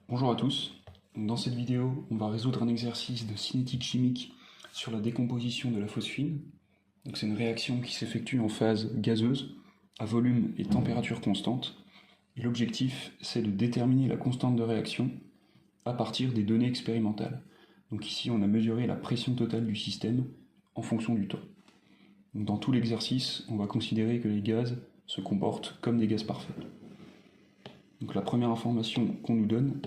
Bonjour à tous. Dans cette vidéo, on va résoudre un exercice de cinétique chimique sur la décomposition de la phosphine. C'est une réaction qui s'effectue en phase gazeuse, à volume et température constante. Et l'objectif, c'est de déterminer la constante de réaction à partir des données expérimentales. Donc ici, on a mesuré la pression totale du système en fonction du temps. Donc dans tout l'exercice, on va considérer que les gaz se comportent comme des gaz parfaits. Donc la première information qu'on nous donne,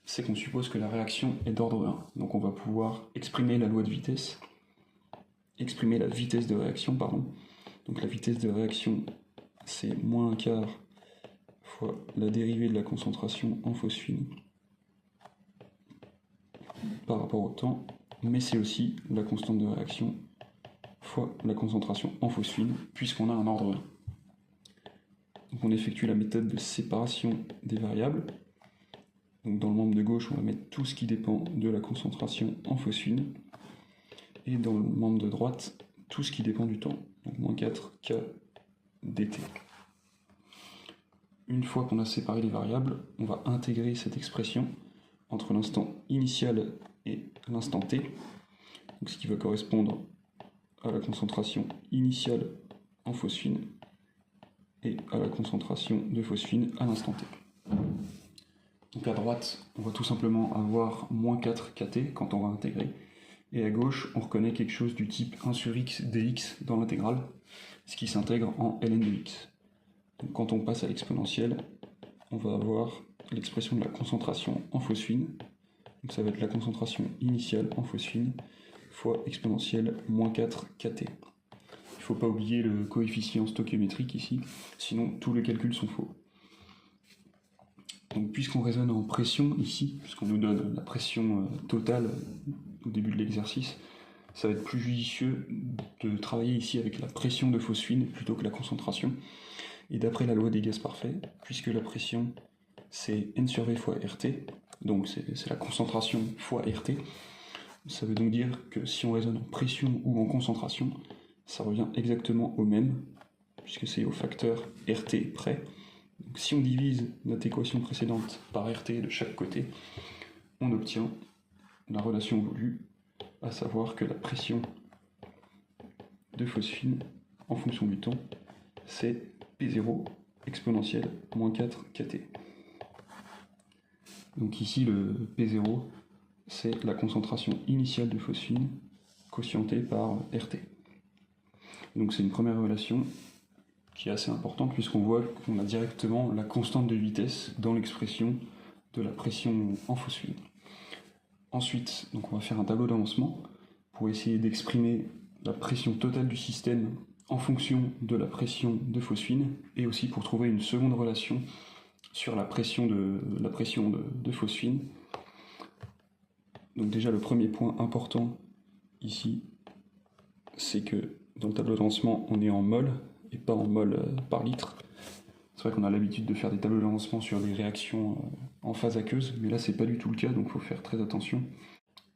c'est qu'on suppose que la réaction est d'ordre 1. Donc on va pouvoir exprimer la loi de vitesse, exprimer la vitesse de réaction, pardon. Donc la vitesse de réaction, c'est moins un quart fois la dérivée de la concentration en phosphine par rapport au temps, mais c'est aussi la constante de réaction fois la concentration en phosphine, puisqu'on a un ordre 1. Donc on effectue la méthode de séparation des variables. Donc dans le membre de gauche, on va mettre tout ce qui dépend de la concentration en phosphine. Et dans le membre de droite, tout ce qui dépend du temps. Donc moins 4 K dt. Une fois qu'on a séparé les variables, on va intégrer cette expression entre l'instant initial et l'instant t. Donc ce qui va correspondre à la concentration initiale en phosphine et à la concentration de phosphine à l'instant t. Donc à droite, on va tout simplement avoir moins 4 kt quand on va intégrer. Et à gauche, on reconnaît quelque chose du type 1 sur x dx dans l'intégrale, ce qui s'intègre en ln de x. Donc quand on passe à l'exponentielle, on va avoir l'expression de la concentration en phosphine. Donc ça va être la concentration initiale en phosphine fois exponentielle moins 4 kt. Il ne faut pas oublier le coefficient stoichiométrique ici, sinon tous les calculs sont faux. Donc puisqu'on raisonne en pression ici, puisqu'on nous donne la pression totale au début de l'exercice, ça va être plus judicieux de travailler ici avec la pression de phosphine plutôt que la concentration. Et d'après la loi des gaz parfaits, puisque la pression c'est N sur V fois RT, donc c'est la concentration fois RT, ça veut donc dire que si on raisonne en pression ou en concentration, ça revient exactement au même, puisque c'est au facteur RT près. Donc si on divise notre équation précédente par RT de chaque côté, on obtient la relation voulue, à savoir que la pression de phosphine en fonction du temps, c'est P0 exponentielle moins 4 kt. Donc ici le P0, c'est la concentration initiale de phosphine quotientée par RT. Donc c'est une première relation qui est assez importante puisqu'on voit qu'on a directement la constante de vitesse dans l'expression de la pression en phosphine. Ensuite, donc on va faire un tableau d'avancement pour essayer d'exprimer la pression totale du système en fonction de la pression de phosphine et aussi pour trouver une seconde relation sur la pression de phosphine. Donc déjà le premier point important ici, c'est que dans le tableau d'avancement on est en mol et pas en mol par litre. C'est vrai qu'on a l'habitude de faire des tableaux d'avancement sur des réactions en phase aqueuse, mais là c'est pas du tout le cas, donc il faut faire très attention.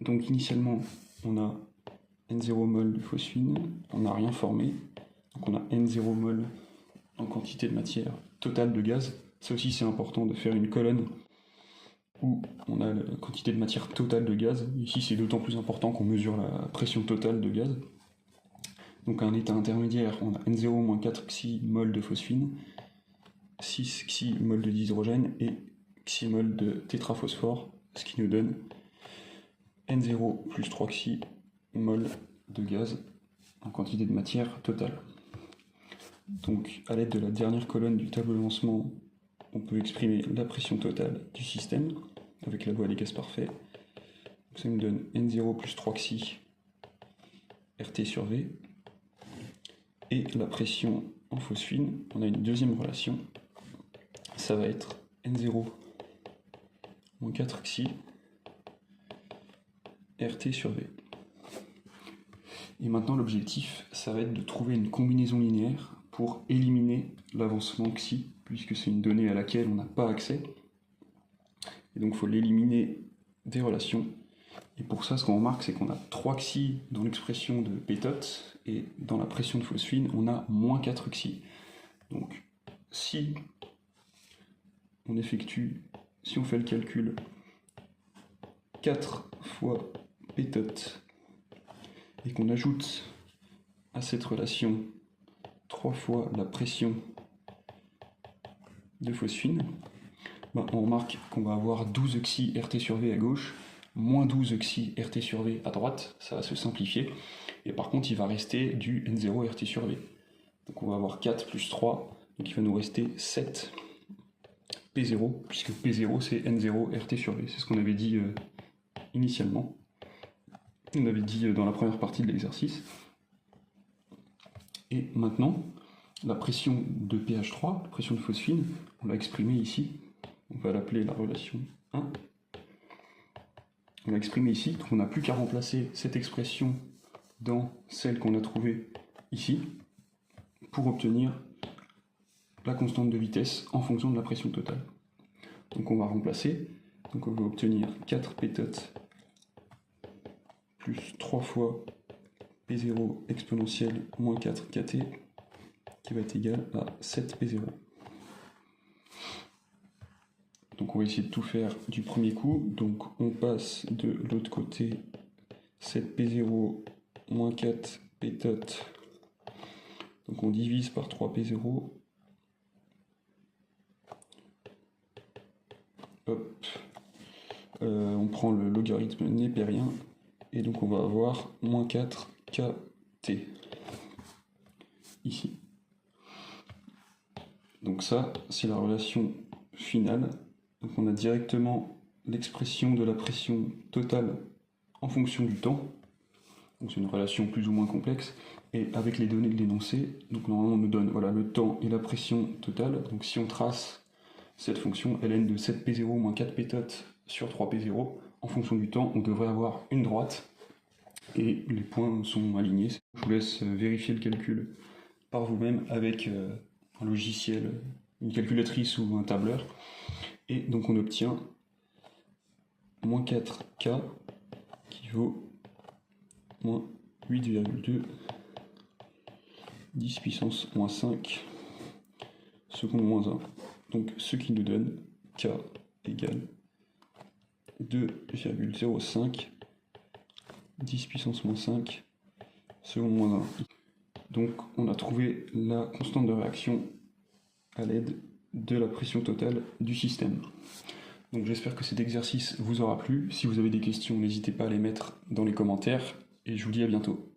Donc initialement on a N0 mol de phosphine, on n'a rien formé, donc on a N0 mol en quantité de matière totale de gaz. Ça aussi c'est important de faire une colonne où on a la quantité de matière totale de gaz. Ici c'est d'autant plus important qu'on mesure la pression totale de gaz. Donc à un état intermédiaire, on a N0 moins 4 xi mol de phosphine, 6 xi mol de dihydrogène et xi mol de tétraphosphore, ce qui nous donne N0 plus 3 xi mol de gaz en quantité de matière totale. Donc à l'aide de la dernière colonne du tableau d'avancement, on peut exprimer la pression totale du système avec la loi des gaz parfaits. Donc ça nous donne N0 plus 3 xi RT sur V. Et la pression en phosphine, on a une deuxième relation, ça va être N0 moins 4 xi RT sur V. Et maintenant l'objectif, ça va être de trouver une combinaison linéaire pour éliminer l'avancement xi, puisque c'est une donnée à laquelle on n'a pas accès. Et donc il faut l'éliminer des relations. Et pour ça, ce qu'on remarque, c'est qu'on a 3 xi dans l'expression de pétote, et dans la pression de phosphine, on a moins 4 xi. Donc si on fait le calcul 4 fois P tot et qu'on ajoute à cette relation 3 fois la pression de phosphine, ben, on remarque qu'on va avoir 12 oxy RT sur V à gauche, moins 12 oxy RT sur V à droite, ça va se simplifier, et par contre il va rester du N0 RT sur V. Donc on va avoir 4 plus 3, donc il va nous rester 7 P0, puisque P0 c'est N0 RT sur V, c'est ce qu'on avait dit initialement. On avait dit dans la première partie de l'exercice. Et maintenant, la pression de pH3, la pression de phosphine, on l'a exprimée ici. On va l'appeler la relation 1. On l'a exprimée ici, donc on n'a plus qu'à remplacer cette expression dans celle qu'on a trouvée ici pour obtenir la constante de vitesse en fonction de la pression totale. Donc on va remplacer, donc on va obtenir 4 P tot plus 3 fois P0 exponentielle moins 4 kT qui va être égal à 7 P0. Donc on va essayer de tout faire du premier coup. Donc on passe de l'autre côté 7 P0 moins 4 P tot. Donc on divise par 3 P0. Hop. On prend le logarithme népérien. Et donc on va avoir moins 4 KT ici. Donc ça, c'est la relation finale. Donc on a directement l'expression de la pression totale en fonction du temps. Donc c'est une relation plus ou moins complexe. Et avec les données de l'énoncé, donc normalement on nous donne voilà, le temps et la pression totale. Donc si on trace cette fonction ln de 7P0 moins 4P tot sur 3P0, en fonction du temps, on devrait avoir une droite. Et les points sont alignés. Je vous laisse vérifier le calcul par vous-même avec un logiciel, une calculatrice ou un tableur. Et donc on obtient moins 4K qui vaut moins 8,2 10 puissance moins 5 seconde moins 1. Donc ce qui nous donne K égale 2,05 10 puissance moins 5 seconde moins 1. Donc on a trouvé la constante de réaction à l'aide de la pression totale du système. Donc j'espère que cet exercice vous aura plu. Si vous avez des questions, n'hésitez pas à les mettre dans les commentaires et je vous dis à bientôt.